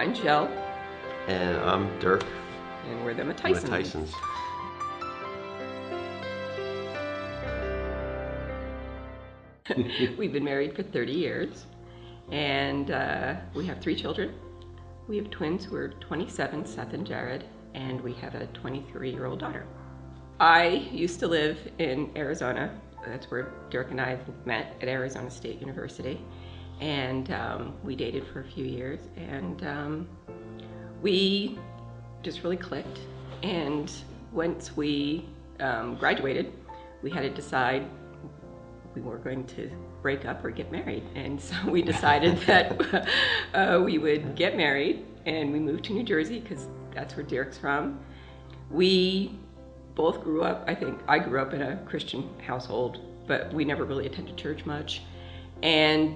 I'm Jill. And I'm Dirk. And we're the Tysons. Tysons. We've been married for 30 years, and we have 3 children. We have twins who are 27, Seth and Jared, and we have a 23-year-old daughter. I used to live in Arizona. That's where Dirk and I met, at Arizona State University, and we dated for a few years, and we just really clicked. And once we graduated, we had to decide we were going to break up or get married. And so we decided that we would get married, and we moved to New Jersey because that's where Dirk's from. We both grew up, I grew up in a Christian household, but we never really attended church much. And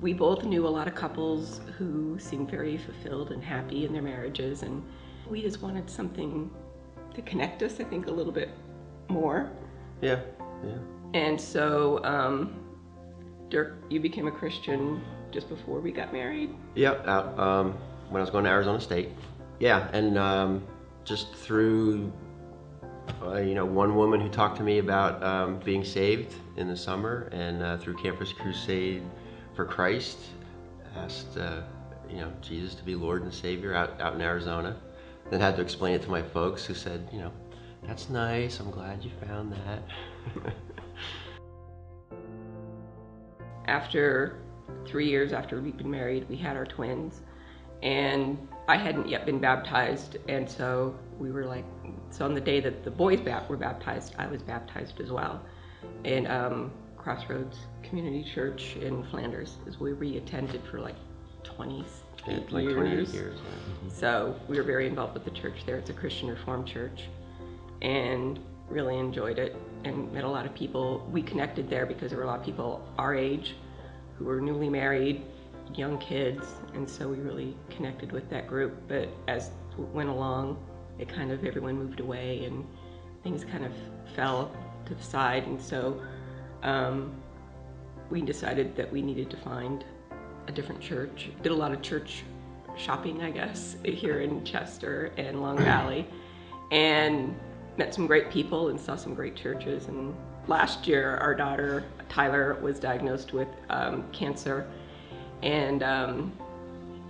we both knew a lot of couples who seemed very fulfilled and happy in their marriages, and we just wanted something to connect us, I think, a little bit more. Yeah. And so, Dirk, you became a Christian just before we got married? Yeah, when I was going to Arizona State. Yeah, and just through, one woman who talked to me about being saved in the summer, and through Campus Crusade for Christ, asked, Jesus to be Lord and Savior out in Arizona. Then had to explain it to my folks, who said, that's nice, I'm glad you found that. After 3 years after we'd been married, we had our twins, and I hadn't yet been baptized, and so we were like, so on the day that the boys were baptized, I was baptized as well in Crossroads Community Church in Flanders, is where we attended for like 28 years. Yeah. So we were very involved with the church there. It's a Christian Reformed church, and really enjoyed it and met a lot of people. We connected there because there were a lot of people our age who were newly married, young kids, and so we really connected with that group. But as it went along, everyone moved away and things kind of fell to the side, and so we decided that we needed to find a different church. Did a lot of church shopping, I guess, here in Chester and Long Valley, and met some great people and saw some great churches. And last year, our daughter, Tyler, was diagnosed with cancer. And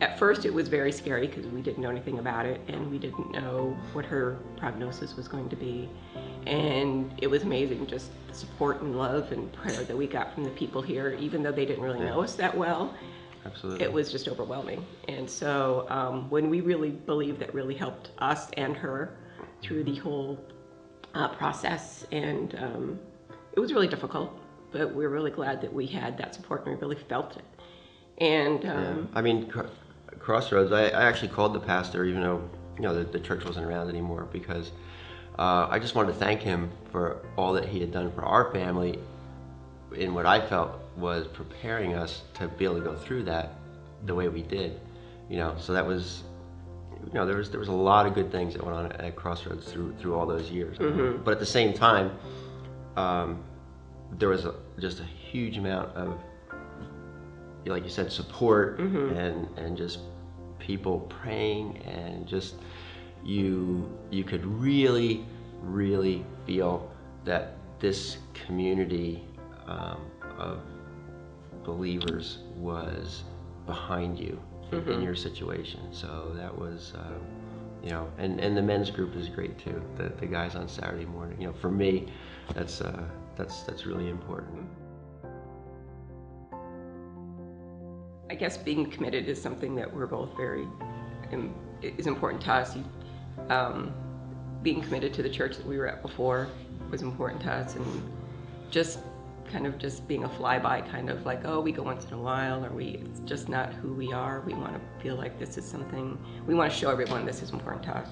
at first it was very scary because we didn't know anything about it, and we didn't know what her prognosis was going to be. And it was amazing, just the support and love and prayer that we got from the people here, even though they didn't really know us that well. Absolutely. It was just overwhelming. And so when we really believed, that really helped us and her through the whole process, and it was really difficult, but we're really glad that we had that support and we really felt it. And Crossroads, I actually called the pastor, even though the church wasn't around anymore, because I just wanted to thank him for all that he had done for our family in what I felt was preparing us to be able to go through that the way we did. So that was, there was a lot of good things that went on at Crossroads through all those years. Mm-hmm. But at the same time, there was just a huge amount of, like you said, support, mm-hmm. and just people praying, and just you could really feel that this community of believers was behind you mm-hmm. in your situation. So that was, and the men's group is great too. The guys on Saturday morning. For me, that's really important. I guess being committed is something that we're both is important to us. Being committed to the church that we were at before was important to us, and just being a flyby, kind of like, oh, we go once in a while, or it's just not who we are. We want to feel like this is something, we want to show everyone this is important to us.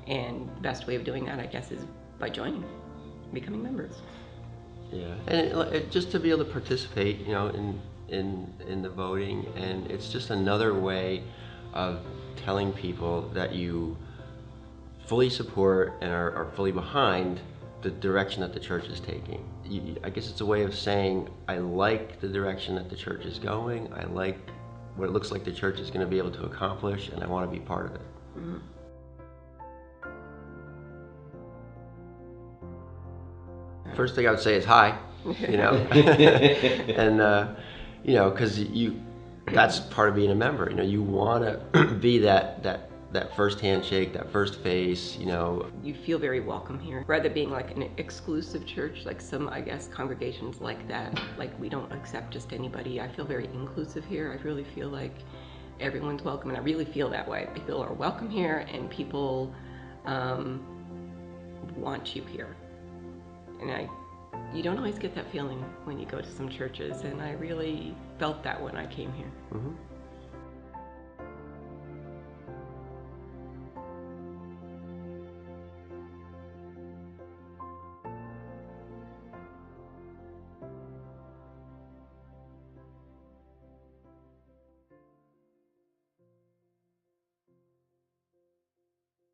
And the best way of doing that, I guess, is by joining, becoming members. Yeah, and just to be able to participate, in the voting, and it's just another way of telling people that you fully support and are fully behind the direction that the church is taking. I guess it's a way of saying, I like the direction that the church is going. I like what it looks like the church is going to be able to accomplish, and I want to be part of it. Mm-hmm. First thing I would say is hi, you know, and you know, because that's part of being a member. You know, you want to be that first handshake, that first face. You know, you feel very welcome here, rather than being like an exclusive church, like some, I guess, congregations like that. Like we don't accept just anybody. I feel very inclusive here. I really feel like everyone's welcome, and I really feel that way. People are welcome here, and people want you here. And you don't always get that feeling when you go to some churches, and I really felt that when I came here. mm-hmm.